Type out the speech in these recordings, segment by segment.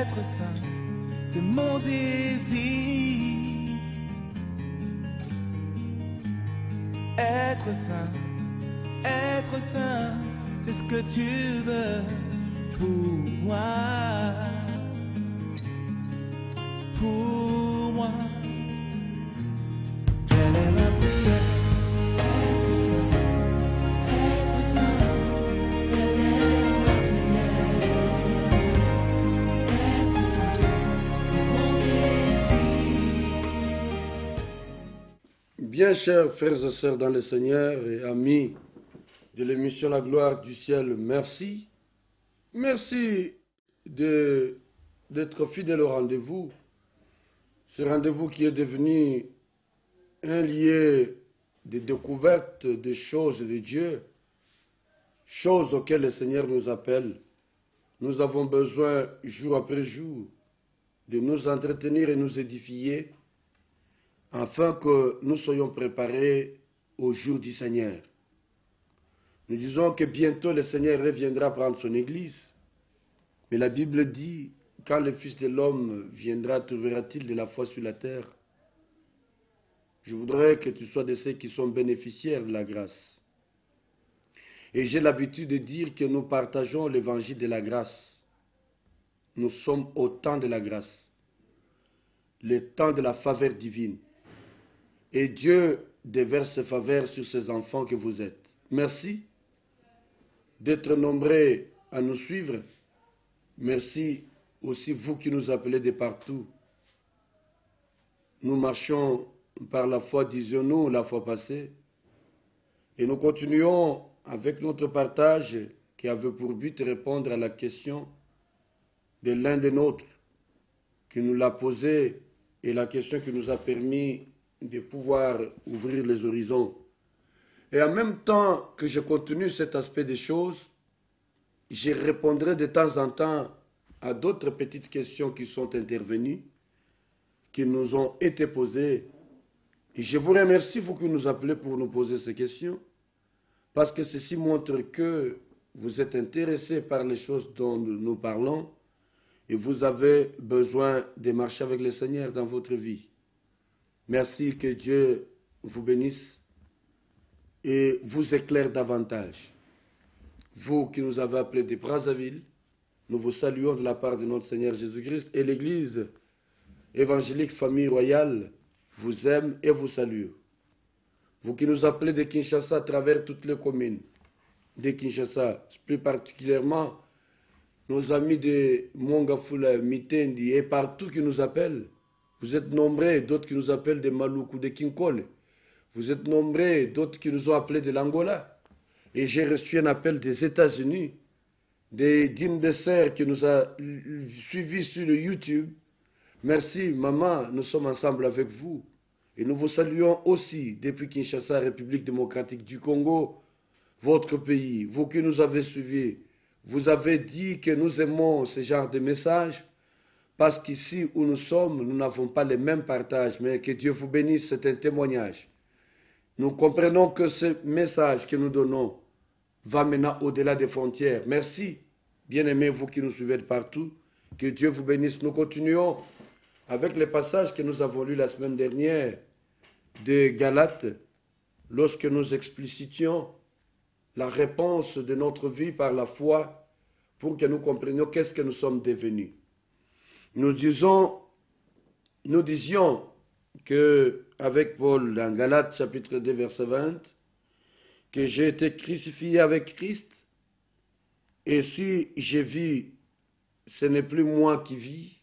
Être saint, c'est mon désir. Être saint, c'est ce que tu veux pour moi. Pour moi. Quelle est ma prière? Être saint, quelle est ma prière? Être saint, c'est mon désir. Bien chers frères et sœurs dans le Seigneur et amis de l'émission La Gloire du Ciel, merci. Merci d'être fidèle au rendez-vous. Ce rendez-vous qui est devenu un lieu de découverte des choses de Dieu, choses auxquelles le Seigneur nous appelle. Nous avons besoin, jour après jour, de nous entretenir et nous édifier, afin que nous soyons préparés au jour du Seigneur. Nous disons que bientôt le Seigneur reviendra prendre son Église. Mais la Bible dit, quand le Fils de l'homme viendra, trouvera-t-il de la foi sur la terre? Je voudrais que tu sois de ceux qui sont bénéficiaires de la grâce. Et j'ai l'habitude de dire que nous partageons l'évangile de la grâce. Nous sommes au temps de la grâce, le temps de la faveur divine. Et Dieu déverse ses faveurs sur ses enfants que vous êtes. Merci d'être nombreux à nous suivre. Merci aussi vous qui nous appelez de partout. Nous marchons par la foi, disions-nous, la fois passée. Et nous continuons avec notre partage qui avait pour but de répondre à la question de l'un des nôtres qui nous l'a posée et la question qui nous a permis de pouvoir ouvrir les horizons. Et en même temps que je continue cet aspect des choses, je répondrai de temps en temps à d'autres petites questions qui sont intervenues, qui nous ont été posées. Et je vous remercie, vous qui nous appelez pour nous poser ces questions, parce que ceci montre que vous êtes intéressés par les choses dont nous parlons et vous avez besoin de marcher avec le Seigneur dans votre vie. Merci, que Dieu vous bénisse et vous éclaire davantage. Vous qui nous avez appelés de Brazzaville, nous vous saluons de la part de notre Seigneur Jésus-Christ et l'Église évangélique Famille Royale vous aime et vous salue. Vous qui nous appelez de Kinshasa à travers toutes les communes de Kinshasa, plus particulièrement nos amis de Mongafula, Mitendi et partout qui nous appellent. Vous êtes nombreux, d'autres qui nous appellent de Maluku, de Kinkole. Vous êtes nombreux, d'autres qui nous ont appelés de l'Angola. Et j'ai reçu un appel des États-Unis, d'une des sœurs qui nous a suivis sur le YouTube. Merci, maman, nous sommes ensemble avec vous. Et nous vous saluons aussi depuis Kinshasa, République démocratique du Congo, votre pays. Vous qui nous avez suivis, vous avez dit que nous aimons ce genre de messages, parce qu'ici où nous sommes, nous n'avons pas les mêmes partages, mais que Dieu vous bénisse, c'est un témoignage. Nous comprenons que ce message que nous donnons va maintenant au-delà des frontières. Merci, bien-aimés, vous qui nous suivez de partout. Que Dieu vous bénisse. Nous continuons avec les passages que nous avons lus la semaine dernière de Galates, lorsque nous explicitions la réponse de notre vie par la foi pour que nous comprenions qu'est-ce que nous sommes devenus. Nous disions que, avec Paul, dans Galates chapitre 2, verset 20, que j'ai été crucifié avec Christ, et si je vis, ce n'est plus moi qui vis,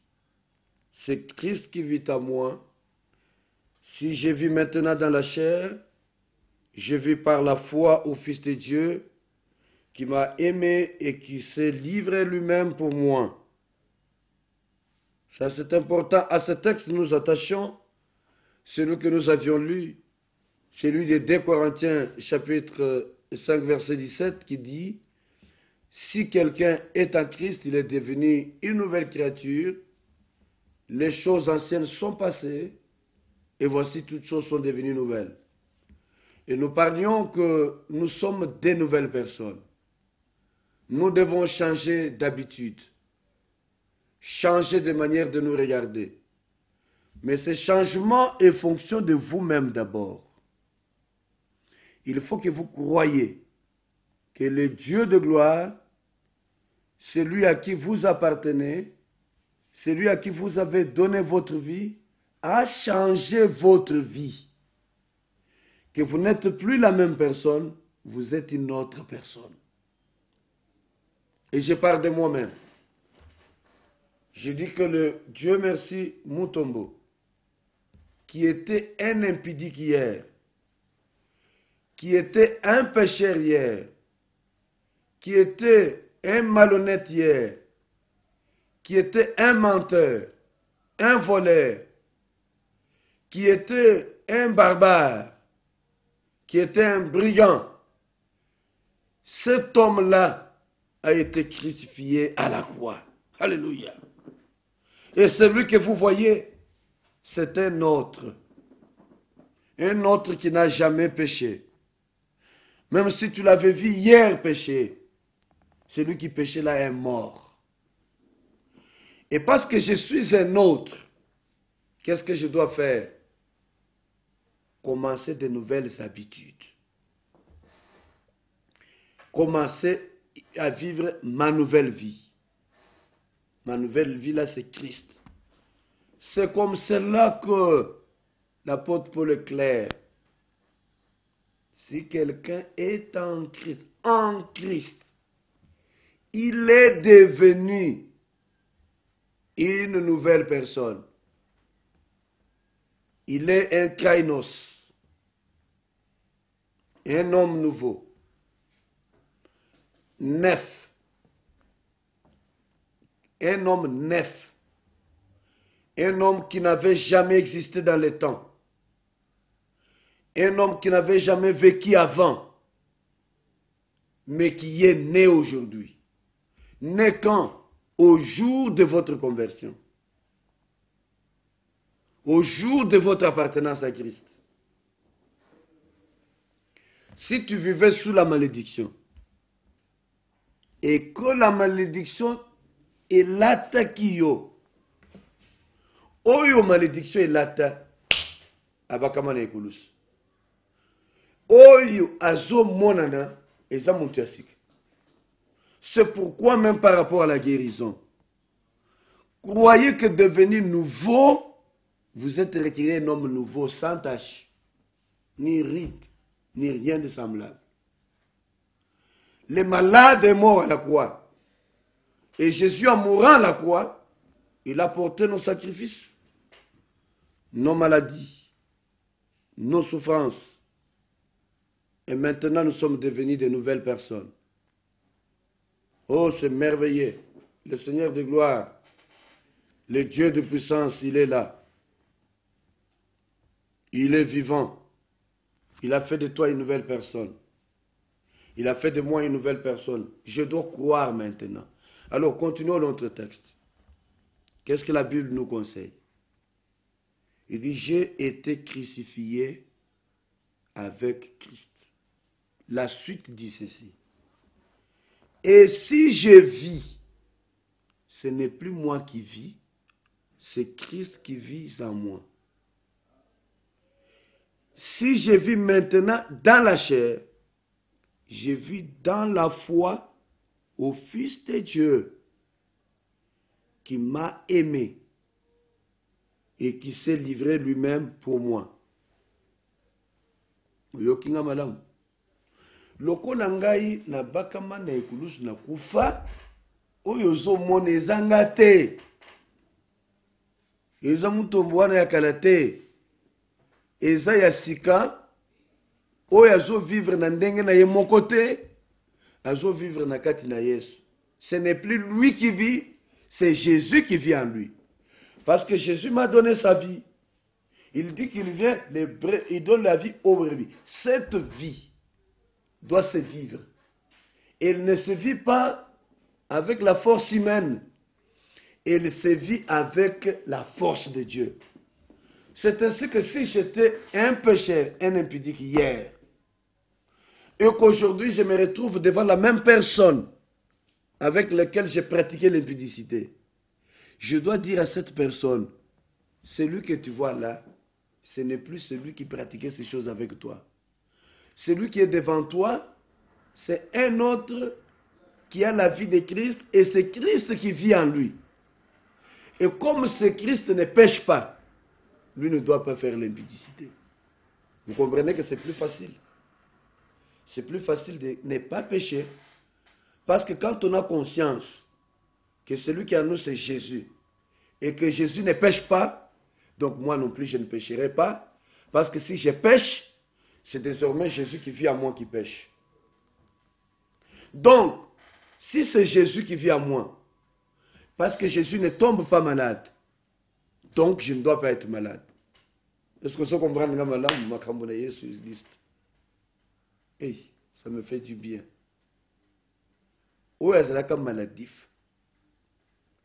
c'est Christ qui vit à moi. Si je vis maintenant dans la chair, je vis par la foi au Fils de Dieu, qui m'a aimé et qui s'est livré lui-même pour moi. Ça, c'est important. À ce texte, nous nous attachons, celui que nous avions lu, celui de 2 Corinthiens, chapitre 5, verset 17, qui dit « Si quelqu'un est en Christ, il est devenu une nouvelle créature, les choses anciennes sont passées, et voici toutes choses sont devenues nouvelles. » Et nous parlions que nous sommes des nouvelles personnes. Nous devons changer d'habitude. changer de manière de nous regarder. Mais ce changement est fonction de vous-même d'abord. Il faut que vous croyiez que le Dieu de gloire, celui à qui vous appartenez, celui à qui vous avez donné votre vie, a changé votre vie. Que vous n'êtes plus la même personne, vous êtes une autre personne. Et je parle de moi-même. Je dis que le Dieu merci Mutombo, qui était un impudique hier, qui était un pécheur hier, qui était un malhonnête hier, qui était un menteur, un voleur, qui était un barbare, qui était un brigand, cet homme-là a été crucifié à la croix. Alléluia. Et celui que vous voyez, c'est un autre qui n'a jamais péché. Même si tu l'avais vu hier pécher, celui qui péchait là est mort. Et parce que je suis un autre, qu'est-ce que je dois faire? Commencer de nouvelles habitudes. Commencer à vivre ma nouvelle vie. Ma nouvelle vie là, c'est Christ. C'est comme cela que l'apôtre Paul est clair. Si quelqu'un est en Christ, il est devenu une nouvelle personne. Il est un kainos, un homme nouveau, neuf, un homme neuf, un homme qui n'avait jamais existé dans le temps, un homme qui n'avait jamais vécu avant, mais qui est né aujourd'hui. Né quand? Au jour de votre conversion. Au jour de votre appartenance à Christ. Si tu vivais sous la malédiction, et que la malédiction est l'attaque, oyo malédiction est l'attaque, abakamana ekulus. Oyo azo monana, eza montiasik. C'est pourquoi même par rapport à la guérison, croyez que devenir nouveau, vous êtes retiré un homme nouveau, sans tache, ni ride, ni rien de semblable. Le malade est mort à la croix. Et Jésus, en mourant à la croix, il a porté nos sacrifices, nos maladies, nos souffrances. Et maintenant, nous sommes devenus de nouvelles personnes. Oh, c'est merveilleux. Le Seigneur de gloire, le Dieu de puissance, il est là. Il est vivant. Il a fait de toi une nouvelle personne. Il a fait de moi une nouvelle personne. Je dois croire maintenant. Alors, continuons notre texte. Qu'est-ce que la Bible nous conseille? Il dit, j'ai été crucifié avec Christ. La suite dit ceci. Et si je vis, ce n'est plus moi qui vis, c'est Christ qui vit en moi. Si je vis maintenant dans la chair, je vis dans la foi au Fils de Dieu qui m'a aimé et qui s'est livré lui-même pour moi. Yokinga malam. Lokola ngai na bakama na ekulusu na kufa, oyo ozomona ezanga te. Eza mutombo wana ya kala te. Eza ya sika, oyo azo vivre na ndenge na ye moko te, azo vivre na kati na Yesu. Ce n'est plus lui qui vit, c'est Jésus qui vit en lui. Parce que Jésus m'a donné sa vie. Il dit qu'il vient, il donne la vie aux brebis. Cette vie doit se vivre. Elle ne se vit pas avec la force humaine. Elle se vit avec la force de Dieu. C'est ainsi que si j'étais un pécheur, un impudique hier, et qu'aujourd'hui je me retrouve devant la même personne avec laquelle j'ai pratiqué l'impudicité, je dois dire à cette personne, celui que tu vois là, ce n'est plus celui qui pratiquait ces choses avec toi. Celui qui est devant toi, c'est un autre qui a la vie de Christ et c'est Christ qui vit en lui. Et comme ce Christ ne pêche pas, lui ne doit pas faire l'impudicité. Vous comprenez que c'est plus facile. C'est plus facile de ne pas pécher. Parce que quand on a conscience que celui qui est en nous c'est Jésus et que Jésus ne pêche pas, donc moi non plus je ne pécherai pas. Parce que si je pêche, c'est désormais Jésus qui vit en moi qui pêche. Donc, si c'est Jésus qui vit en moi, parce que Jésus ne tombe pas malade, donc je ne dois pas être malade. Est-ce que vous comprenez que hey, ça me fait du bien. Où est-ce que maladif?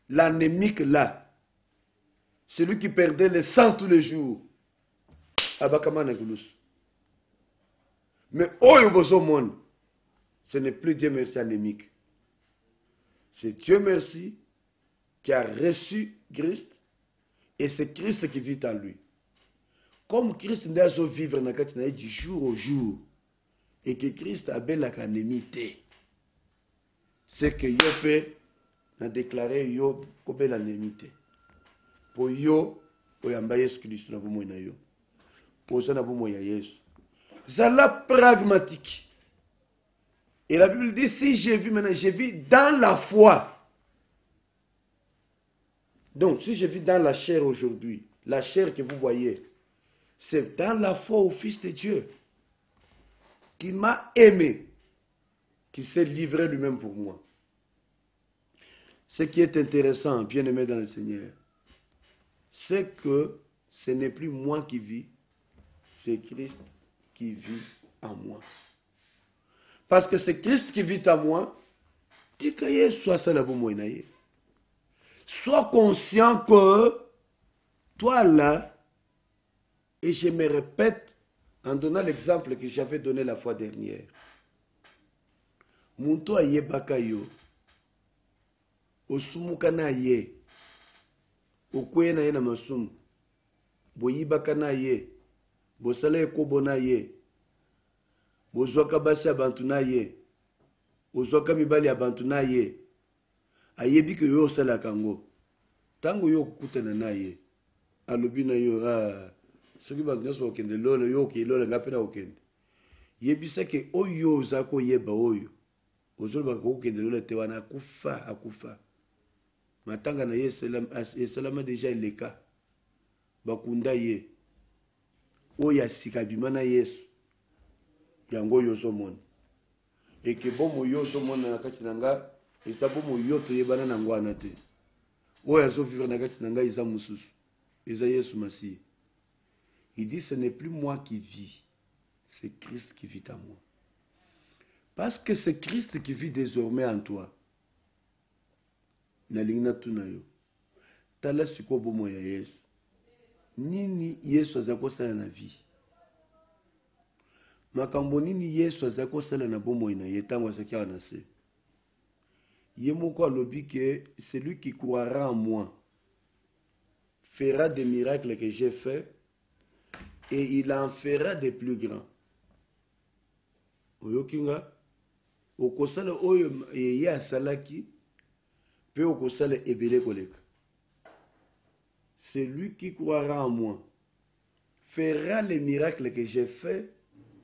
L'anémique là, celui qui perdait le sang tous les jours, mais au monde, ce n'est plus Dieu merci anémique. C'est Dieu merci qui a reçu Christ et c'est Christ qui vit en lui. Comme Christ n'a pas vivre du jour au jour et que Christ a belle anémité, c'est que yo peut a déclaré yo comme belle anémité. Pour yo, oyamba Yesu Christ na bomo na yo. Pour ça na bomo ya Yesu. C'est la pragmatique. Et la Bible dit, si j'ai vu maintenant, je vis dans la foi. Donc, si je vis dans la chair aujourd'hui, la chair que vous voyez, c'est dans la foi au Fils de Dieu, qui m'a aimé, qui s'est livré lui-même pour moi. Ce qui est intéressant, bien aimé dans le Seigneur, c'est que ce n'est plus moi qui vis, c'est Christ qui vit en moi. Parce que c'est Christ qui vit en moi, sois conscient que toi là, et je me répète en donnant l'exemple que j'avais donné la fois dernière. Muntu ayebaka yo, osumuka na ye, okweye na ye na masumu, boyibaka na ye, bosala ekobo na ye, bozwaka basi ya bantu na ye, ozwaka mibali ya bantu na ye, ayebi ke yo osalaka ngo. Tango yo okutana na ye, alobi na yo, soki bantu nyonso okende lolo, yo okende lolo nga pena okende. Yebisa ke oyo oza koyeba oyo, ozolobaka kokende lolo te wana akufa. Matanga na ye esalama deja eleka. Bakunda ye. Oyo asika bima na Yesu. Yango yo ozomona. Eke bomo yo ozomona na kati na nga, eza bomo yo toyebana na ngwana te. Oyo azovivre na kati na nga eza mususu. Eza Yesu Masihi. Il dit, ce n'est plus moi qui vis, c'est Christ qui vit en moi. Parce que c'est Christ qui vit désormais en toi. Nalingna tunayo. Tala siko bomo ya Yesu. Nini Yesu azakosala na vie. Makambo nini Yesu azakosala na bomo na ye tango azaki na se. Ye moko alobi que celui qui croira en moi fera des miracles que j'ai fait et il en fera des plus grands. Oyokinga okosala oyo ye asalaki pe okosala ebele koleka. Celui qui croira en moi fera les miracles que j'ai fait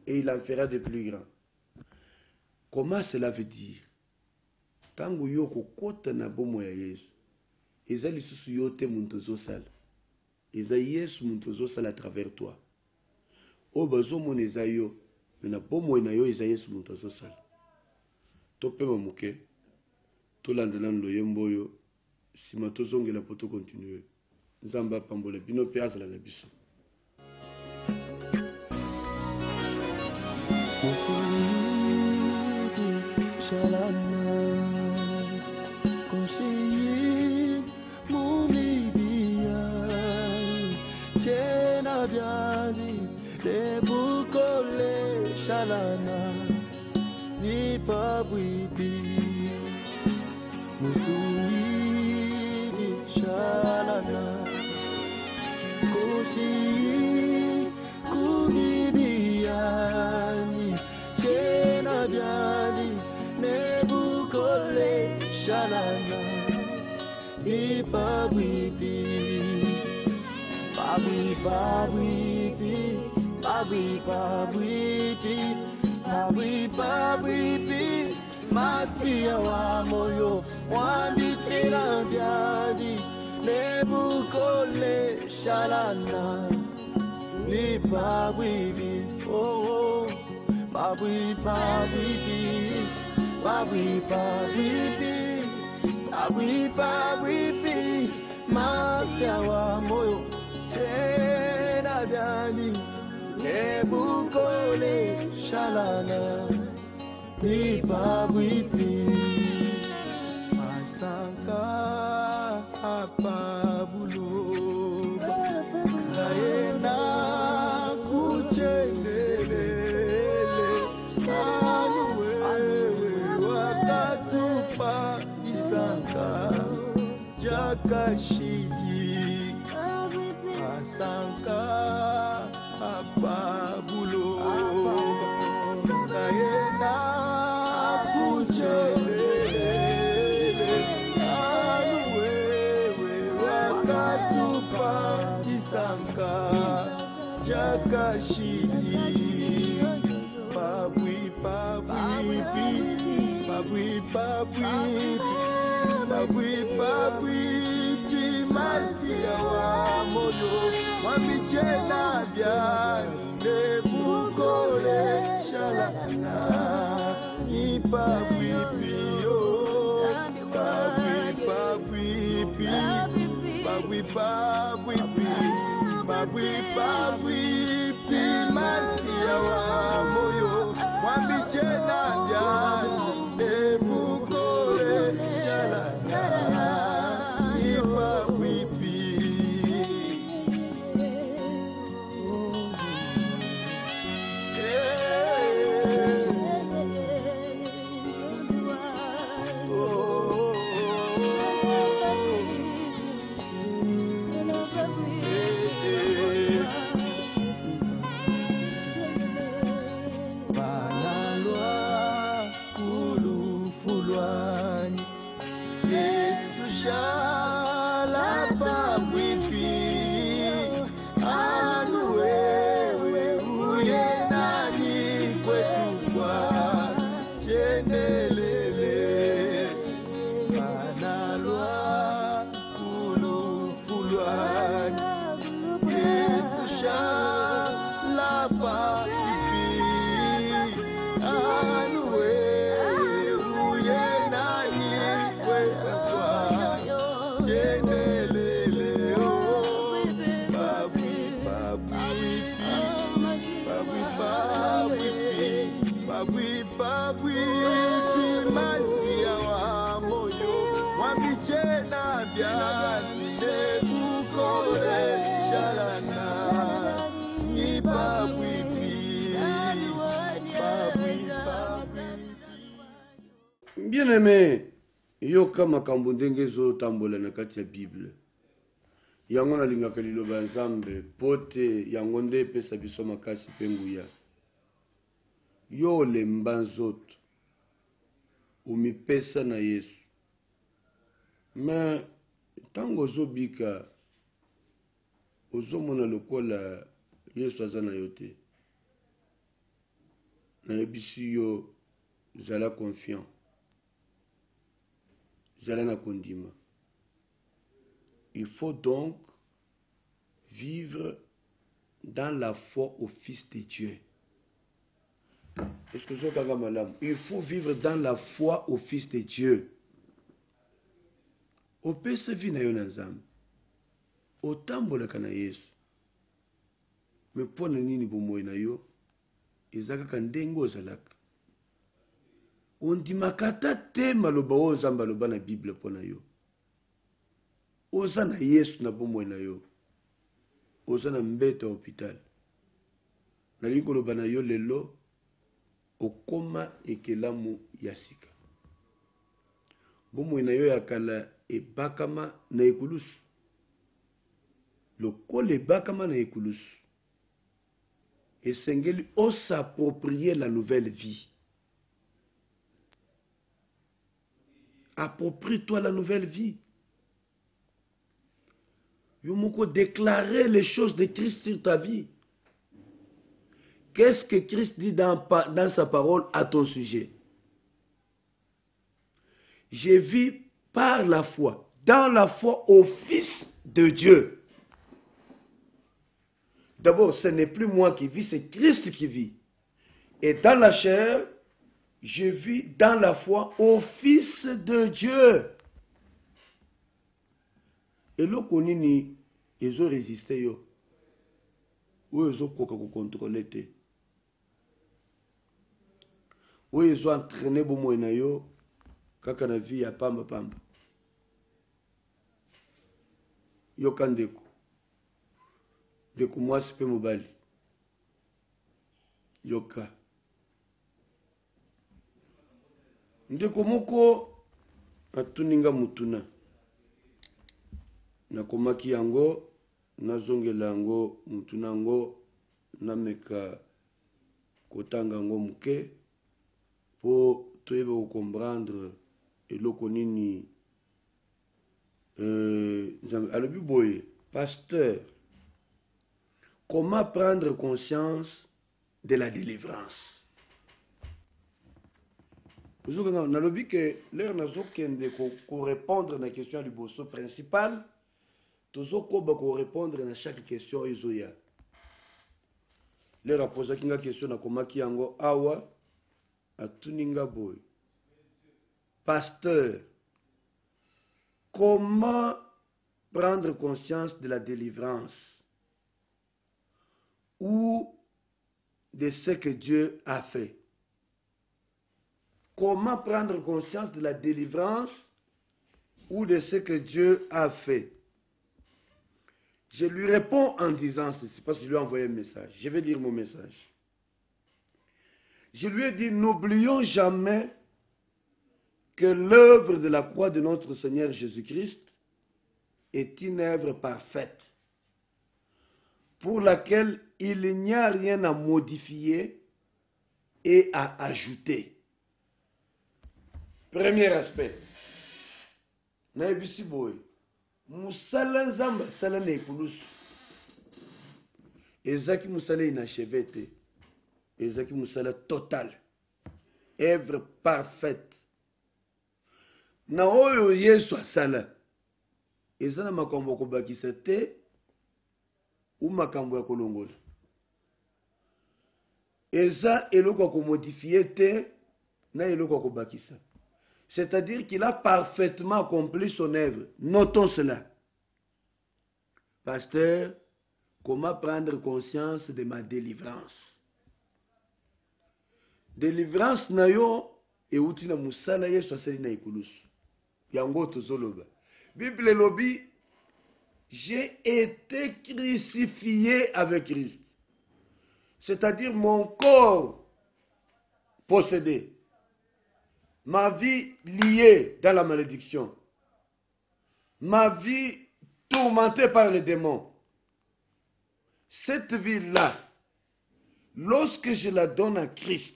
et il en fera de plus grands. Comment cela veut dire? Tango yo kokota na bomo ya Yesu, eza lisusu yo te muntu ozosala. Eza Yesu muntu ozosala à travers toi. O bazomona eza yo, na bomo na yo eza Yesu muntu ozosala. Topema moke, tolandana loyembo oyo, sima tozongela po to continuer. Nzamba apambola bino pe azala na biso. Musuli, Oshi kubibiani Chena biani Nebukole Shalana Ipawipi Pawi pawipi Pawi pawipi Pawi pawipi Masia wa moyo Wambi chena biani Nebukole Shalana Ipawipi Oh Pawi pawipi Pawi pawipi Pawi pawipi Masia wa moyo Chena biani Nebukole Shalana Ipawipi Asanka Apabuloba Kaena Kuchendelele Anuwewe Wakatupa Isanka Jakashigi Asanka Apabuloba Kaena Kuchendelele Anuwewe Wakatupa Isanka Jakashigi Pabwi pabwipi Pabwi pabwipi Pabwi pabwipi Masia wa moyo Wamichena biani Nebukole Shalana Ipabwipi Pabwi pabwipi Pabwi pabwipi Pabwi pabwipi Masia wa moyo Wamichena biani Nebukole Shalana Ipabwipi Bien-aimé, yoka makambo ndenge ezotambola na kati ya Bible. Yango nalingaka liloba ya Nzambe po te yango nde epesa biso makasi mpe nguya. Yo olemba nzoto omipesa na Yesu. Me ntango ozobika ozomona lokola Yesu aza na yo te. Nayebisi yo zala confiant. Zala na kondima. Il faut donc vivre dans la foi au Fils de Dieu. Est-ce que je vais madame? Il faut vivre dans la foi au Fils de Dieu. Au pesa vi na yo na Nzambe. Otambolaka na Yesu. Me pona nini bomoi na yo? Ezaka ndenge ozalaka. Ondimakata te maloba oyo Nzambe aloba na Bible pona yo. Oza na Yesu na bomoi na yo. Oza na mbete ya hôpital. Nalingi koloba na yo lelo okoma ekelamu ya sika. Bomoi na yo ya kala ebakama na ekulusu. lokola ebakama na ekulusu esengeli s'approprier la nouvelle vie. Approprie-toi la nouvelle vie. Yomoko, déclarer les choses de Christ sur ta vie. Qu'est-ce que Christ dit dans sa parole à ton sujet? Je vis par la foi, dans la foi au Fils de Dieu. D'abord, ce n'est plus moi qui vis, c'est Christ qui vit. Et dans la chair, je vis dans la foi au Fils de Dieu. Et là, ils ont résisté. Ou ils ont contrôlé. Ou ils ont entraîné beaucoup na yo kaka na vie ya pamba pamba. Yo kandeko. Ndeko mwasi pe mobali. Yoka. Ndeko moko atuninga mutuna. Nakomaki yango nazongela yango mutuna yango nameka kotanga yango muke po toyeba comprendre eloko nini alobi boye pasteur, comment prendre conscience de la délivrance? Nalobi que l'air nazokende ko répondre na question du bosso principal, tozokoba ko répondre na chaque question ezoya. L'air a posé une question na komaki yango awa atuninga boy. Pasteur, comment prendre conscience de la délivrance ou de ce que Dieu a fait? Comment prendre conscience de la délivrance ou de ce que Dieu a fait? Je lui réponds en disant ceci, parce que je lui ai envoyé un message. Je vais lire mon message. Je lui ai dit, n'oublions jamais que l'œuvre de la croix de notre Seigneur Jésus-Christ est une œuvre parfaite, pour laquelle il n'y a rien à modifier et à ajouter. Premier aspect. Naibisi boy. Musala nzamba sala na ekulusu. Ezaki musala inachevé te. Ezaki musala total. Œuvre parfaite. Na oyo Yesu asala. Ezana makambo kobakisa te ou makambo ya kolongola. Eza eloko ko modifier te na eloko ko bakisa. C'est-à-dire qu'il a parfaitement accompli son œuvre. Notons cela. Pasteur, comment prendre conscience de ma délivrance? Délivrance na yo euti na musala Yesu asali na ikulusu. Yango tozoloba. Bible lobi, j'ai été crucifié avec Christ. C'est-à-dire mon corps possédé. Ma vie liée dans la malédiction. Ma vie tourmentée par les démons. Cette vie-là, lorsque je la donne à Christ,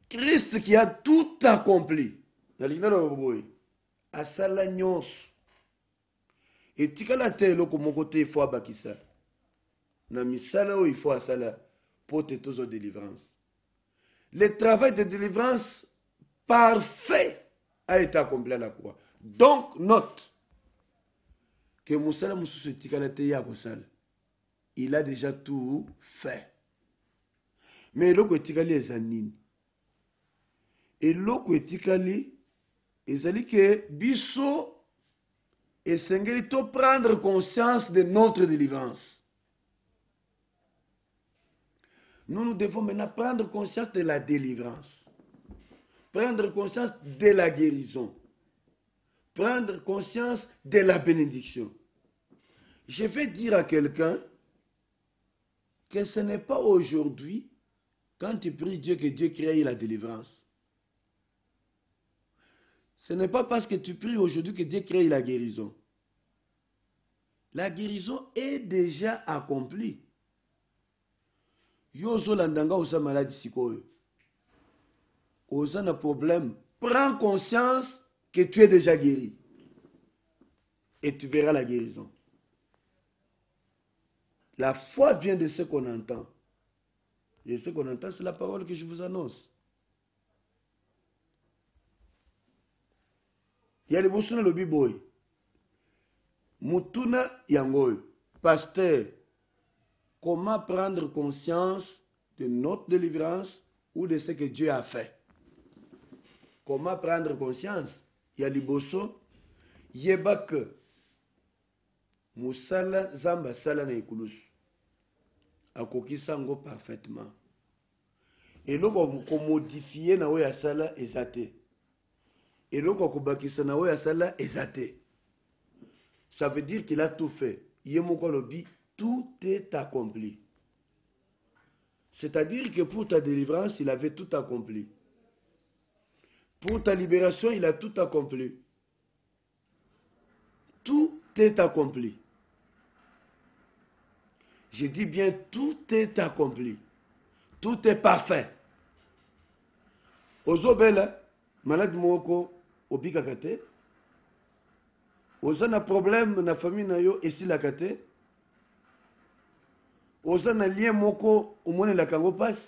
Christ qui a tout accompli, asala nyonso, etikala te eloko moko te ifo abakisa. Na misala o ifo asala pote tozo délivrance. Le travail de délivrance parfait a été accompli à la croix. Donc, note que Moussala Moussou il a déjà tout fait. Mais l'autre etikali ezanini. Et l'autre etikali ezali que biso esengeli to prendre conscience de notre délivrance. Nous devons maintenant prendre conscience de la délivrance, prendre conscience de la guérison, prendre conscience de la bénédiction. Je vais dire à quelqu'un que ce n'est pas aujourd'hui, quand tu pries Dieu, que Dieu crée la délivrance. Ce n'est pas parce que tu pries aujourd'hui que Dieu crée la guérison. La guérison est déjà accomplie. Yozo landanga osa malade sikoyo. Osa na problème. Prends conscience que tu es déjà guéri. Et tu verras la guérison. La foi vient de ce qu'on entend. Et ce qu'on entend, c'est la parole que je vous annonce. Il y a les bosuna le biboy. Mutuna yangoy. Pasteur, comment prendre conscience de notre délivrance ou de ce que Dieu a fait? Comment prendre conscience? Il y a les bosso. Yebak. Musala zamba sala na ikulus. Akokisa ngo parfaitement. Et là, on modifier na oya sala ezate. Et là, on bakisa na oya sala ezate. Ça veut dire qu'il a tout fait. Yemoko lobi, tout est accompli. C'est-à-dire que pour ta délivrance, il avait tout accompli. Pour ta libération, il a tout accompli. Tout est accompli. Je dis bien, tout est accompli. Tout est parfait. Ozobela, malade moko, obikakate. Oza na problème na famille na yo esilakate. Oza na lien moko umone la kango passe.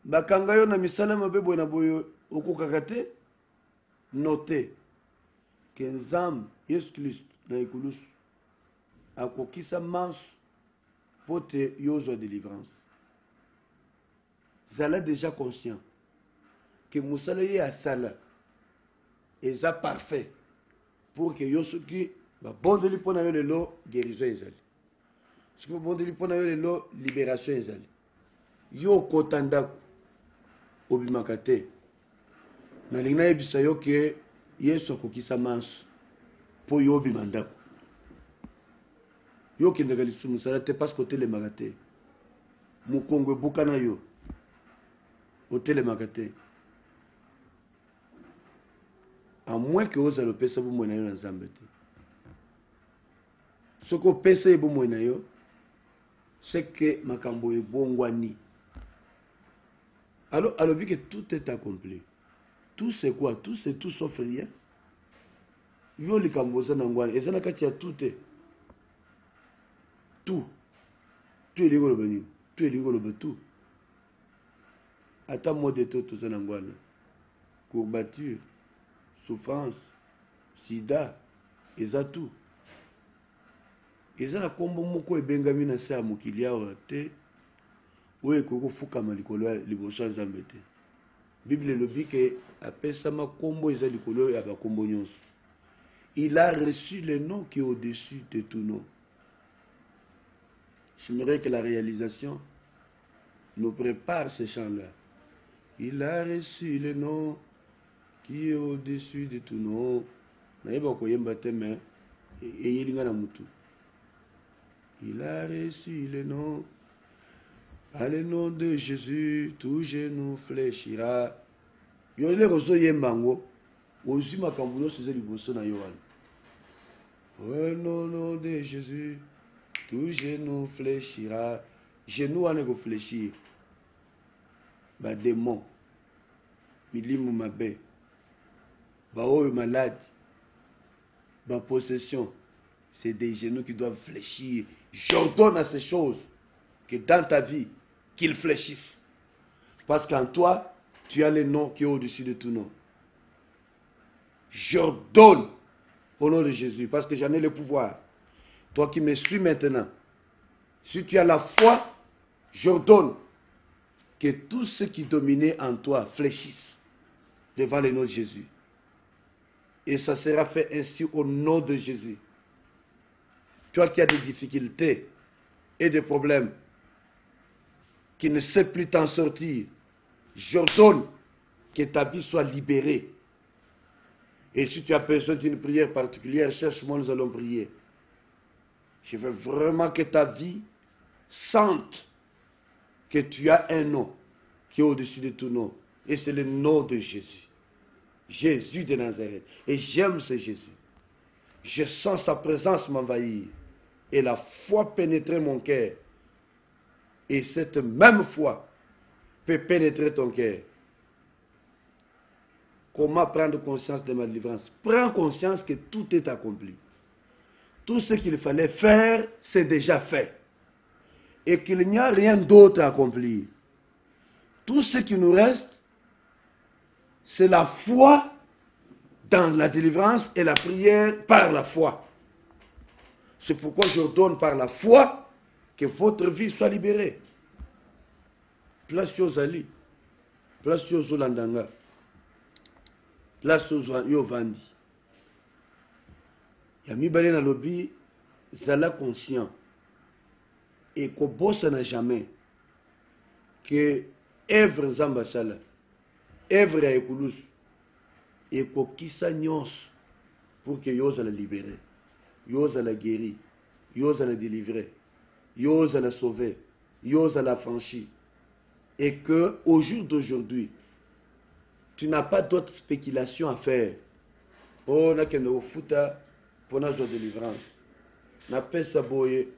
Bakanga yo na misala mabe boy na boyo okokakate. Notez que Nzambe Yesu Christ na ikulus akokisa manche pour te yozo délivrance. Zala déjà conscient que musala ye asala eza parfait pour que yosuki ba bondeli pona yo lelo guérison ezali. Si vous bondeli pona yo lelo libération ezali. Yo kotanda obimakate. Na lingna yebisa yo ke Yesu akokisa manche pour yo bimandako. Yo ki ndagali sumusala te parce que tele magate. Mukongo bukana yo. Hôtel Makate. À moins que vous allez pesa bu mona yo na Nzambe te. Soko pesa e bu mona yo, c'est que makambo e bongwani. Alors vu que tout est accompli. Tout c'est quoi? Tout c'est tout sauf rien. Yo likambo za nangwani, ezana kati ya tout est. Tout. Tout est ligolo bani. Tout est ligolo tout. Ata mot de tout ça nangwana. Courbature, souffrance, sida, eza tout. Eza na kombo moko ebengami na sa mokili awa te. Oye koko fukama likolo ya liboso Nzambe te. Bible lobi ke apesama kombo eza likolo ya ba kombo nyonso. Il a reçu le nom qui est au-dessus de tout nom. J'aimerais que la réalisation nous prépare ce chant-là. Il a reçu le nom qui est au-dessus de tout nom. Il a reçu le nom. À le nom de Jésus, tout genou fléchira. Yole rozo yembango. Ozima kambuno seze liboso na Yohana. Au nom de Jésus, tout genou fléchira. Genou ane go fléchir. Ba démon. Milimu mabe. Ba oyo malade. Ba possession. C'est des genoux qui doivent fléchir. J'ordonne à ces choses que dans ta vie, qu'ils fléchissent. Parce qu'en toi, tu as le nom qui est au-dessus de tout nom. J'ordonne au nom de Jésus, parce que j'en ai le pouvoir. Toi qui me suis maintenant, si tu as la foi, j'ordonne que tout ce qui dominait en toi fléchisse devant le nom de Jésus. Et ça sera fait ainsi au nom de Jésus. Toi qui as des difficultés et des problèmes, qui ne sais plus t'en sortir, j'ordonne que ta vie soit libérée. Et si tu as besoin d'une prière particulière, cherche-moi, nous allons prier. Je veux vraiment que ta vie sente que tu as un nom qui est au-dessus de tout nom. Et c'est le nom de Jésus. Jésus de Nazareth. Et j'aime ce Jésus. Je sens sa présence m'envahir. Et la foi pénétrer mon cœur. Et cette même foi peut pénétrer ton cœur. Comment prendre conscience de ma délivrance? Prends conscience que tout est accompli. Tout ce qu'il fallait faire, c'est déjà fait. Et qu'il n'y a rien d'autre à accomplir. Tout ce qui nous reste, c'est la foi dans la délivrance et la prière par la foi. C'est pourquoi j'ordonne par la foi que votre vie soit libérée. Place aux Ali, place aux Landanga, place aux Yovandi. Yami Bale na lobby, zala conscient. Et qu'on bosse n'a jamais que œuvre Zambasala, œuvre à Ekulus, et qu'on kissa nyos pour que yosa la libérer, yosa la guérir, yosa la délivrer, yosa la sauver, yosa la franchir. Et que au jour d'aujourd'hui, tu n'as pas d'autre spéculation à faire. Oh, n'a qu'un futa pour notre délivrance.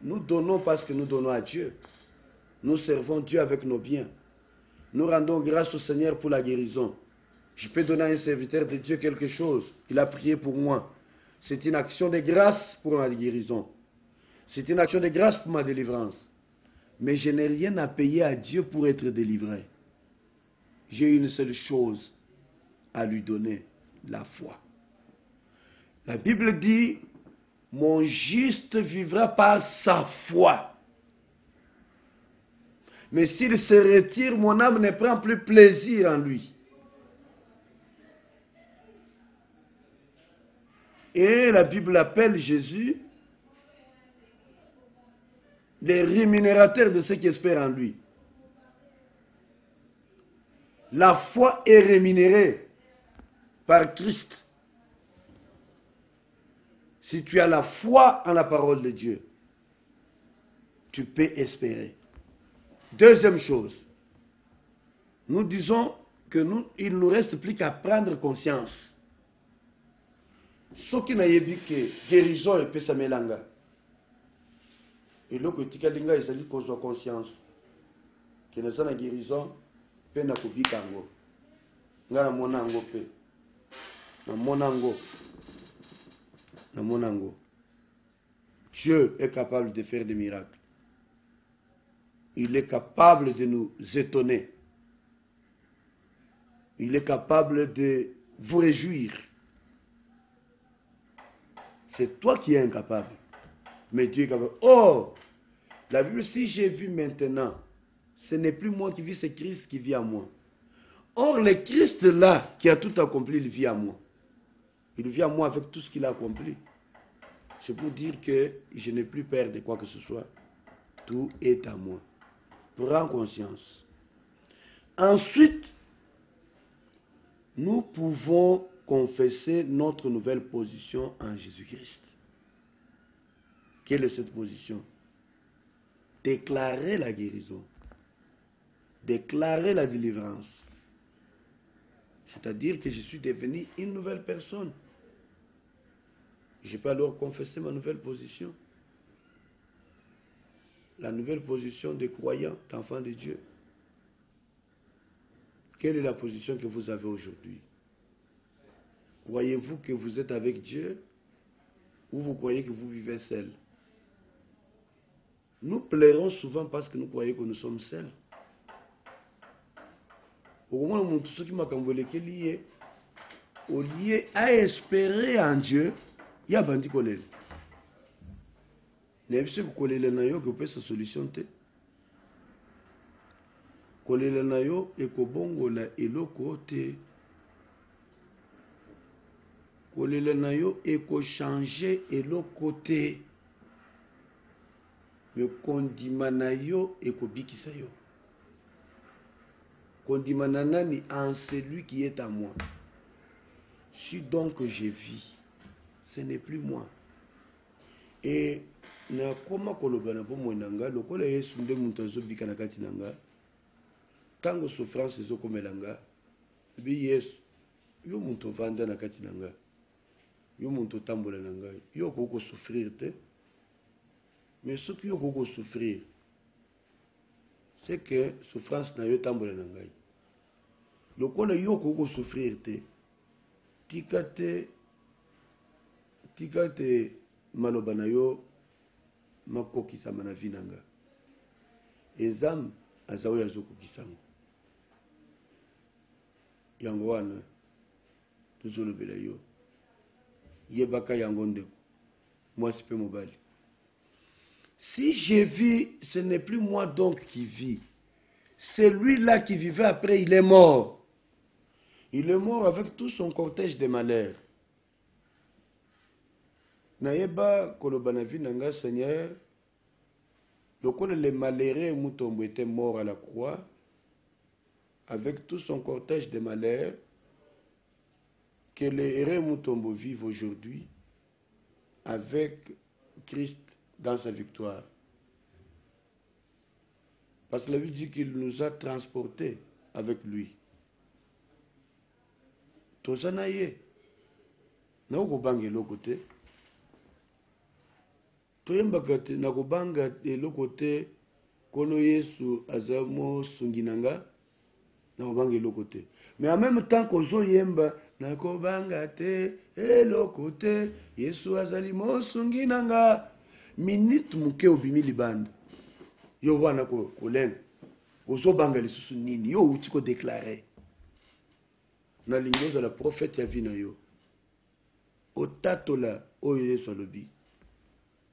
Nous donnons parce que nous donnons à Dieu. Nous servons Dieu avec nos biens. Nous rendons grâce au Seigneur pour la guérison. Je peux donner à un serviteur de Dieu quelque chose. Il a prié pour moi. C'est une action de grâce pour ma guérison. C'est une action de grâce pour ma délivrance. Mais je n'ai rien à payer à Dieu pour être délivré. J'ai une seule chose à lui donner, la foi. La Bible dit, mon juste vivra par sa foi. Mais s'il se retire, mon âme ne prend plus plaisir en lui. Et la Bible appelle Jésus le rémunérateur de ceux qui espèrent en lui. La foi est rémunérée par Christ. Si tu as la foi en la parole de Dieu, tu peux espérer. Deuxième chose, nous disons que il ne nous reste plus qu'à prendre conscience. Ce qui n'a dit que guérison et pesamelanga. Et là, que tikalinga ils allaient cause de conscience. Que nous avons la guérison, pe na kubikango. Nga na monango pe. Na monango. Na monango. Dieu est capable de faire des miracles. Il est capable de nous étonner. Il est capable de vous réjouir. C'est toi qui es incapable. Mais Dieu est capable. Oh, la Bible, si j'ai vu maintenant, ce n'est plus moi qui vis, c'est Christ qui vit en moi. Or, le Christ là, qui a tout accompli, il vit en moi. Il vit en moi avec tout ce qu'il a accompli. C'est pour dire que je n'ai plus peur de quoi que ce soit. Tout est à moi. Prends conscience. Ensuite, nous pouvons confesser notre nouvelle position en Jésus-Christ. Quelle est cette position? Déclarer la guérison. Déclarer la délivrance. C'est-à-dire que je suis devenu une nouvelle personne. Je peux alors confesser ma nouvelle position. La nouvelle position de croyant, d'enfant de Dieu. Quelle est la position que vous avez aujourd'hui? Croyez-vous que vous êtes avec Dieu ou vous croyez que vous vivez seul? Nous pleurons souvent parce que nous croyons que nous sommes seuls. Au moins, tout ce qui m'a lié, au lieu à espérer en Dieu, il y a bandi kolele. N'ebise kolele na yo que peut sa solution te. Kolele na yo ekobongola eloko te. Kolele na yo ekochange eloko te. Me kondima na yo ekobikisa yo. Kondima na nani en celui qui est à moi. Si donc je vis, ce n'est plus moi. Et na koma koloba na bomo nanga lokola Yesu nde muntu azobika na kati nanga. Tango souffrance ezokomelanga. Bi Yesu yo muntu vanda na kati nanga. yo muntu tambola na ngai yo koko souffrir te mais ce qui yo koko souffrir c'est que souffrance na yo tambola na ngai lokola yo koko souffrir te tika te maloba na yo makokisama na vi na nga Nzambe aza oyo azokokisama yango wana tozolobela yo yebaka yango ndeko mwasi mpe mobali. Si je vis, ce n'est plus moi donc qui vis. Celui-là qui vivait après, il est mort. Il est mort avec tout son cortège de malheurs. Naïba Kolobanavi Nanga Seigneur, le malheureux Moutombo était mort à la croix, avec tout son cortège de malheurs, que les héros Moutombo vivent aujourd'hui avec Christ dans sa victoire. Parce que la Bible dit qu'il nous a transportés avec lui. Tozanaye. Na okobanga elokote. Toyembaka te na kobanga elokote kono Yesu azamo sunginanga na kobanga elokote. Mais en même temps kozo yemba na kobanga te elokote Yesu azali mo sunginanga. Minute muke obimi libanda yo wana ko kolenga ozobanga lisusu nini yo uti ko déclarer na lingoza la prophète ya vina yo otatola oyo Yesu alobi.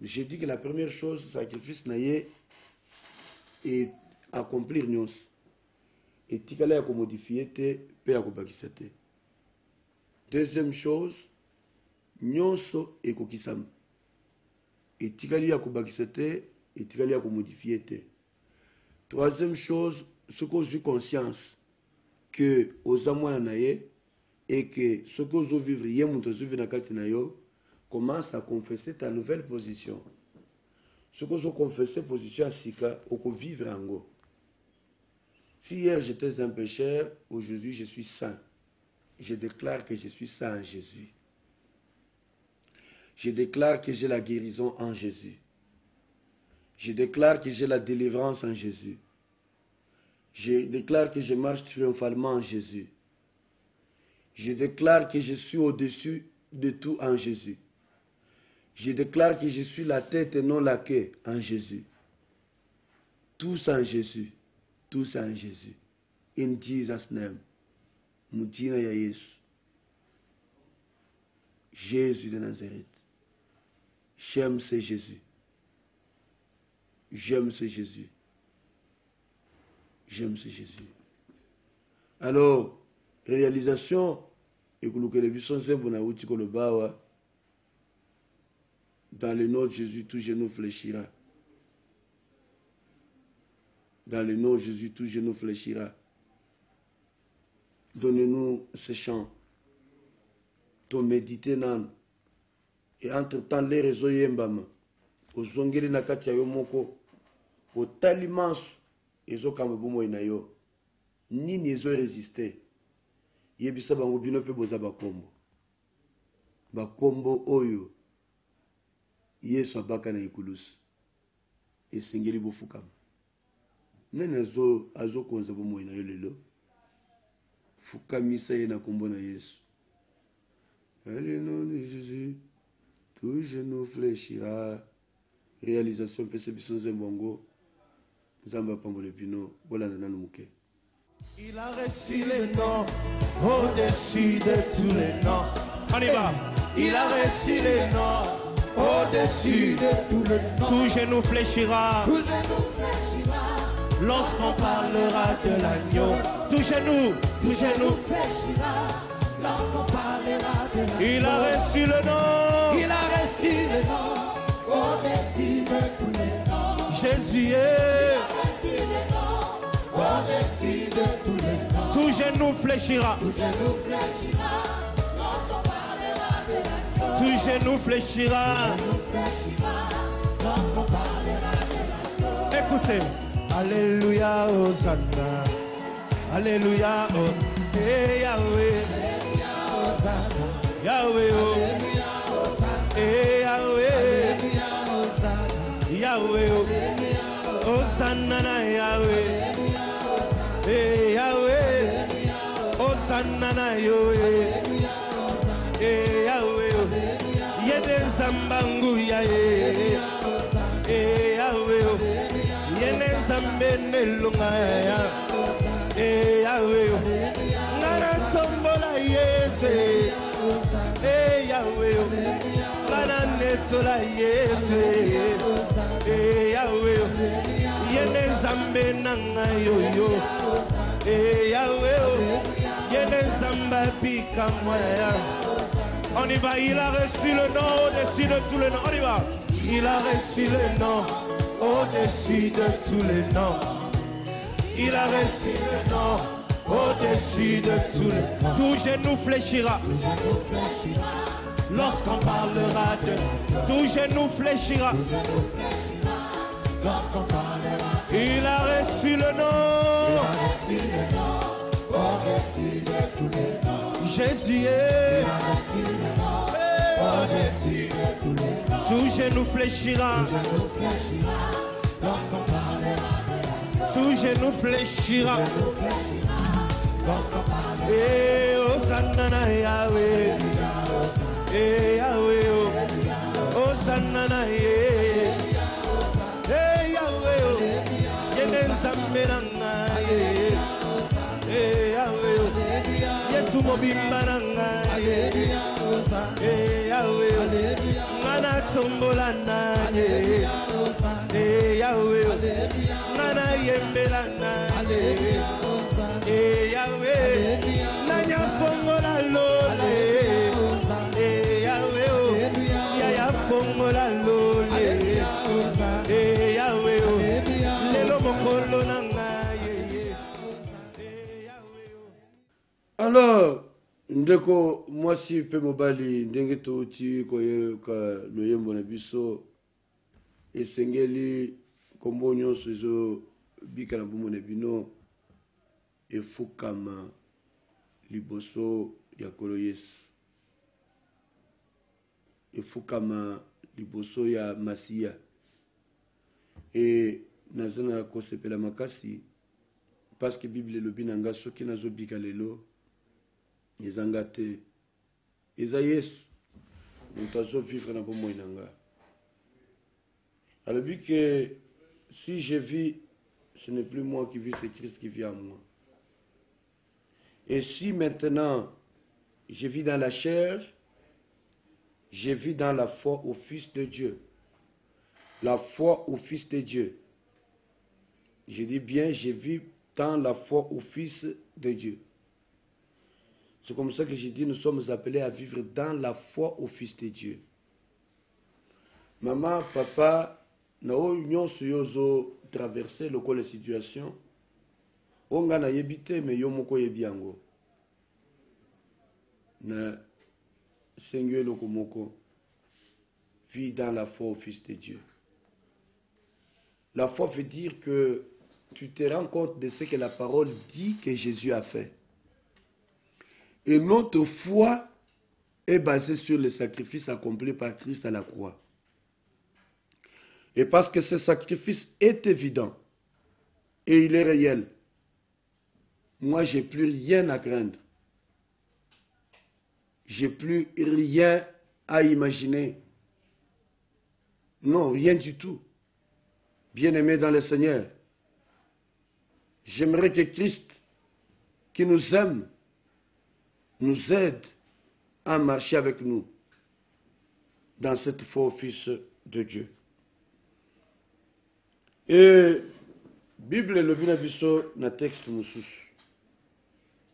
J'ai dit que la première chose sacrifice na ye et accomplir nyonso et tikala ya ko modifier te pe ya ko bakisa te. Deuxième chose nyonso ekokisama et tikali ya kubakisa te et tikali ya kumodifier te. Troisième chose, ce que j'ai conscience que aux amwana naye et que ce que vous vivre hier muto vivre na kati na yo commence à confesser ta nouvelle position. Ce que vous confessez position sika oko vivre ango. Si hier j'étais un pécheur, aujourd'hui je suis saint. Je déclare que je suis saint en Jésus. Je déclare que j'ai la guérison en Jésus. Je déclare que j'ai la délivrance en Jésus. Je déclare que je marche triomphalement en Jésus. Je déclare que je suis au-dessus de tout en Jésus. Je déclare que je suis la tête et non la queue en Jésus. Tous en Jésus. Tous en Jésus. In Jesus' name. Moutina ya Yesu. Jésus de Nazareth. J'aime ce Jésus. J'aime ce Jésus. J'aime ce Jésus. Alors, réalisation, et que nous dans le nom de Jésus, tout genou fléchira. Dans le nom de Jésus, tout genou fléchira. Donnez-nous ce chant. Ton méditer nan. Et entre-temps, les réseaux yembama. Au zongeri nakati ya yomoko. Au talimans. Ezo kamabumo inayo. Nini ezo résister. Yebisa bango bino pe boza bakombo. Bakombo oyo. Yesu abaka na ikulusi. Esengeli bofukama. Nene azo konza bomo inayo lelo. Fukamisa ye na kombo na Yesu. Alléluia de Jésus. Tout genou fléchira. Réalisation pese biso zembongo. Nzamba pambole pino. Bolanda nanu muke. Il a reçu le nom au-dessus de tous les noms. On y va. Il a reçu le nom au-dessus de tous les noms. Tout genou fléchira. Tout genou fléchira. Lorsqu'on parlera de l'agneau. Tout genou fléchira. Lorsqu'on parlera de l'agneau. Il a reçu le nom. Il a reçu le nom au-dessus de tous les noms. Jésus est. Au-dessus de tous les noms. Tout genou fléchira. Tout genou fléchira. Lorsqu'on parlera de l'agneau. Tout genou fléchira. Tout genou fléchira. Lorsqu'on parlera de l'agneau. Écoutez. Alléluia, Hosanna. Alléluia, oh. Hey, Yahweh. Alléluia, Hosanna. Yahweh, oh. Alléluia. Eh Yahweh, Yahweh, Hosanna na Yahweh. Eh Yahweh, Hosanna na Yahweh. Eh Yahweh, Yede Zambangu ya Eh Yahweh, Yene Zambe Nelunga ya. Eh Yahweh, Ngana Tombola Yese. Eh Yahweh, Ngana Netola Yese. Eh Yahweh, Yene Zambe Nanga Yoyo. Eh Yahweh, Yene Zamba Pika Moya. On y va, il a reçu le nom au-dessus de tous les noms. On y va. Il a reçu le nom au-dessus de tous les noms. Il a reçu le nom au-dessus de tous les noms. Tout genou fléchira lorsqu'on parlera de. Tout genou fléchira lorsqu'on parlera de. Il a reçu le nom au-dessus de tous les noms. Jésus est au-dessus de tous les noms. Tout genou fléchira lorsqu'on parlera de. Tout genou fléchira lorsqu'on parlera de. Eh Hosanna na Yahweh. Eh Yahweh, Hosanna na Yahweh. Eh Yahweh, Yene Zambe nanga ye. Eh Yahweh, Yesu mobimba nanga ye. Eh Yahweh, Ngana tombola na ye. Eh Yahweh, Ngana yembela na ye. Eh Yahweh, Nanya fongola lole. Eh Yahweh, Yaya fongola lole. Eh Yahweh, lelo mokolo nanga ye. Eh Yahweh. Alors, ndeko mwasi pe mobali ndenge touti koyoka loyembo na biso esengeli kombo nyonso ezo bika na bomoi na bino efukama liboso ya Nkolo Yesu, efukama liboso ya Masiya. E naza na kosepela makasi parce que Bible elobi na nga soki nazobika lelo ezanga te, eza Yesu moto azovivre na bomoi na nga. Alobi que si je vis, ce n'est plus moi qui vis, c'est Christ qui vit en moi. Et si maintenant je vis dans la chair, je vis dans la foi au Fils de Dieu. La foi au Fils de Dieu. Je dis bien, je vis dans la foi au Fils de Dieu. C'est comme ça que j'ai dit, nous sommes appelés à vivre dans la foi au Fils de Dieu. Maman, papa, nous avons traversé la situation. On a yebité, mais yo moko yebiango. Na Seigneur lokomoko. Vis dans la foi au Fils de Dieu. La foi veut dire que tu te rends compte de ce que la parole dit que Jésus a fait. Et notre foi est basée sur le sacrifice accompli par Christ à la croix. Et parce que ce sacrifice est évident et il est réel, moi, j'ai plus rien à craindre. J'ai plus rien à imaginer. Non, rien du tout. Bien-aimé dans le Seigneur, j'aimerais que Christ, qui nous aime, nous aide à marcher avec nous dans cette foi au Fils de Dieu. Et Bible le bina biso na texte mususu.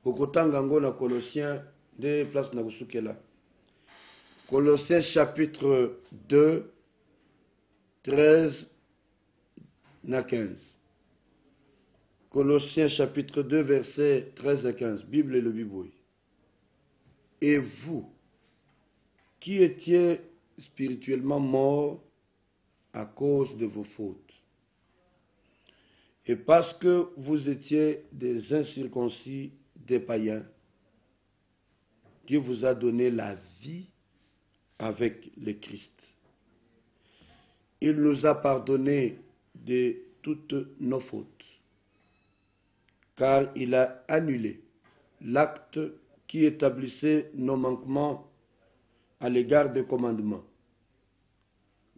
Okotanga ngo na Colossiens de place na kusukela. Colossiens chapitre 2 13 na 15. Colossiens chapitre 2 versets 13 à 15. Bible le biboui. Et vous qui étiez spirituellement morts à cause de vos fautes, et parce que vous étiez des incirconcis, des païens, Dieu vous a donné la vie avec le Christ. Il nous a pardonné de toutes nos fautes, car il a annulé l'acte qui établissait nos manquements à l'égard des commandements.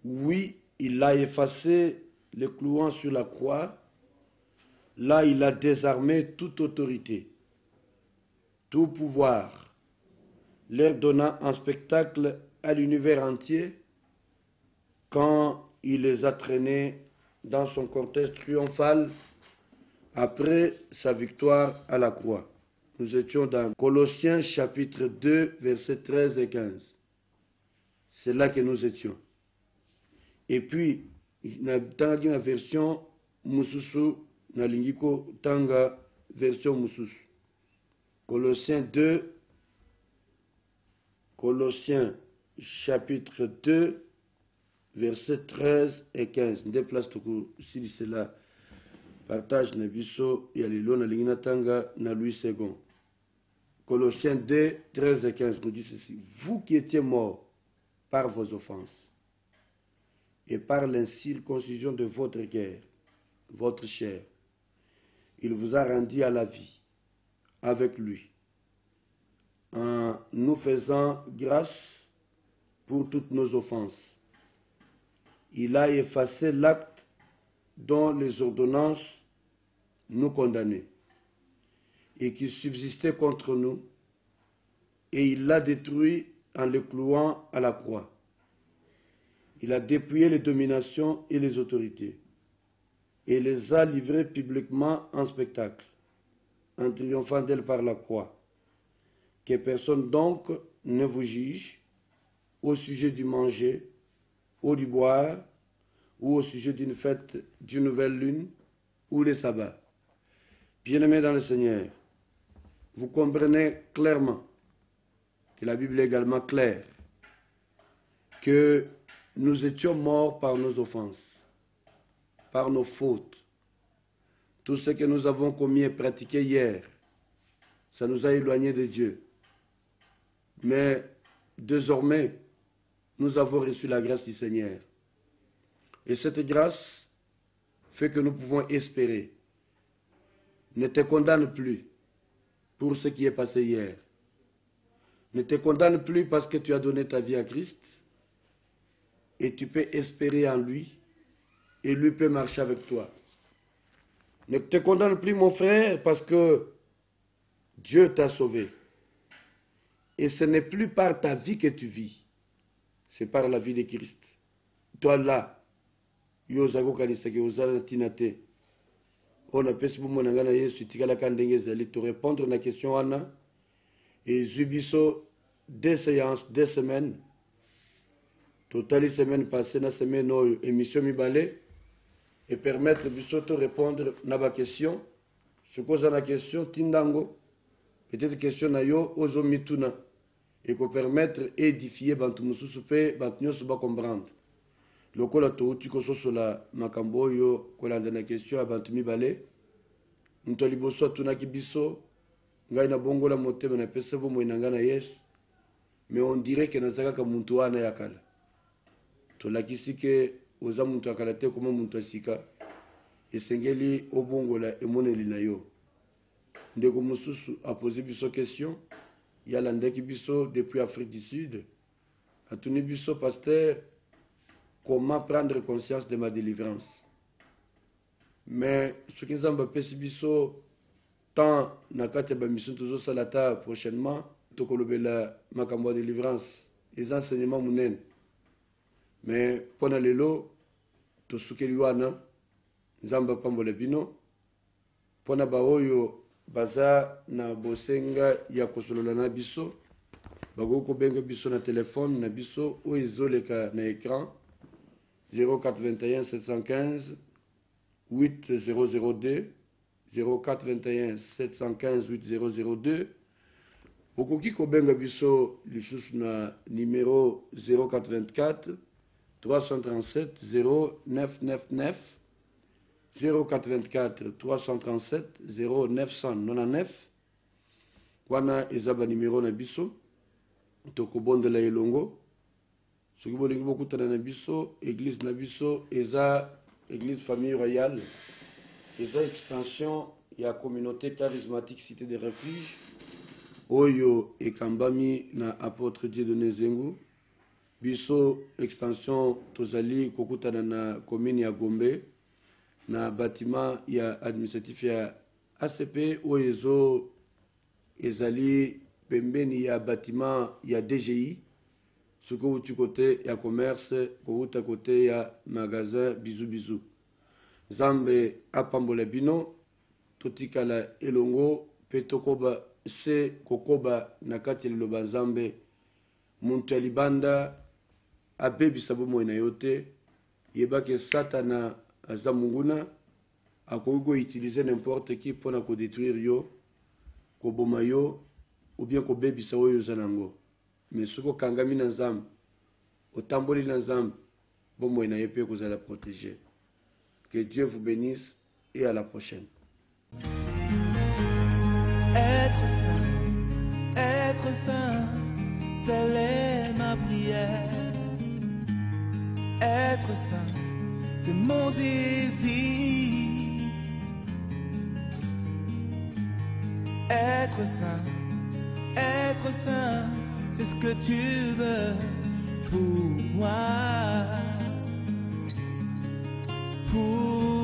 Oui, il a effacé les clouant sur la croix. Là, il a désarmé toute autorité, tout pouvoir, leur donnant un spectacle à l'univers entier quand il les a traînés dans son cortège triomphal après sa victoire à la croix. Nous étions dans Colossiens chapitre 2, versets 13 et 15. C'est là que nous étions. Et puis, dans la version Mususu, Nalingiko Tanga, version Mususu. Colossiens 2, Colossiens chapitre 2, versets 13 et 15. Déplace tout si c'est là. Partage Nabiso et Alilo Nalingina Tanga na Louis II. Colossiens 2, 13 et 15 nous dit ceci. Vous qui étiez morts par vos offenses et par l'incirconcision de votre guerre, votre chair, il vous a rendu à la vie avec lui, en nous faisant grâce pour toutes nos offenses. Il a effacé l'acte dont les ordonnances nous condamnaient et qui subsistait contre nous, et il l'a détruit en le clouant à la croix. Il a dépouillé les dominations et les autorités, et les a livrées publiquement en spectacle, en triomphant d'elles par la croix. Que personne donc ne vous juge au sujet du manger, ou du boire, ou au sujet d'une fête d'une nouvelle lune, ou les sabbats. Bien-aimés dans le Seigneur, vous comprenez clairement que la Bible est également claire, que nous étions morts par nos offenses, par nos fautes. Tout ce que nous avons commis et pratiqué hier, ça nous a éloignés de Dieu. Mais désormais, nous avons reçu la grâce du Seigneur. Et cette grâce fait que nous pouvons espérer. Ne te condamne plus pour ce qui est passé hier. Ne te condamne plus parce que tu as donné ta vie à Christ. Et tu peux espérer en lui. Et lui peut marcher avec toi. Ne te condamne plus, mon frère, parce que Dieu t'a sauvé. Et ce n'est plus par ta vie que tu vis. C'est par la vie de Christ. Toi là, yozago kanisake ozala tinate. On a pesi bumo nangana Yesu tikala kandenge zali te répondre na question wana. Et zubiso 2 séances, 2 semaines. Totali semaine passée na semaine émission mibale. Et permettre biso de répondre na ba question. Ce qu'on a la question tindango. Peut-être question na yo ozo mituna. Et qu'on permettre édifier bantu mususu pe bantu nyoso ba comprendre. Lokola touti ko sosola makambo yo kolanda na question abantu mibale. Ntoli boso tunaki biso ngai na bongola motema na pesa bo moinanga na Yesu. Mais on dirait que nazaka ka muntu wana yakala. Tolakisi ke oza muntu akala te comme muntu asika. Esengeli obongola emoneli na yo. Ndeko mususu a posé biso question. Yala ndeki biso depuis Afrique du Sud. Atuni biso pasteur, comment prendre conscience de ma délivrance. Mais ce qui nous a pesi biso tant nakate ba mission tozo salata prochainement tokolobela makambo de délivrance les enseignements munen. Mais pona lelo to sukeli wana nzamba pambola bino pona ba oyo baza na bosenga ya kosolola na biso bagoko benga biso na téléphone na biso o ezoleka na écran 0421 715 8002 0421 715 8002 okoki kobenga biso lisusu na numéro 0424 337 0999 0424 337 0999 wana ezaba numéro na biso tokobondela elongo Ce qui est beaucoup de biso, église Nabiso, eza église famille royale, eza extension de la communauté charismatique cité des refuges, oyo ekambami na apôtre Dieudonné Zengu, biso extension tozali kokutana na commune ya Gombe, na bâtiment ya administratif ya ACP oyo ezali pembeni ya bâtiment ya DGI. Ce que vous côté ya commerce, à côté ya magasin bisou bisou. Zambe apambola bino, totikala elongo, petokoba se kokoba nakati liloba Zambe, muntalibanda abebi sabomo na yote, yebake satana azamunguna, akogo utiliser n'importe qui pour na ko détruire yo, ko boma yo, ou bien ko bebi sawo yo zanango. Mais ce que kangami na Nzambe, otamboli na Nzambe, bon moi na yepe vous allez protéger. Que Dieu vous bénisse et à la prochaine. Être saint, telle est ma prière. Être saint, c'est mon désir. Être saint, c'est ce que tu veux pour moi. Pour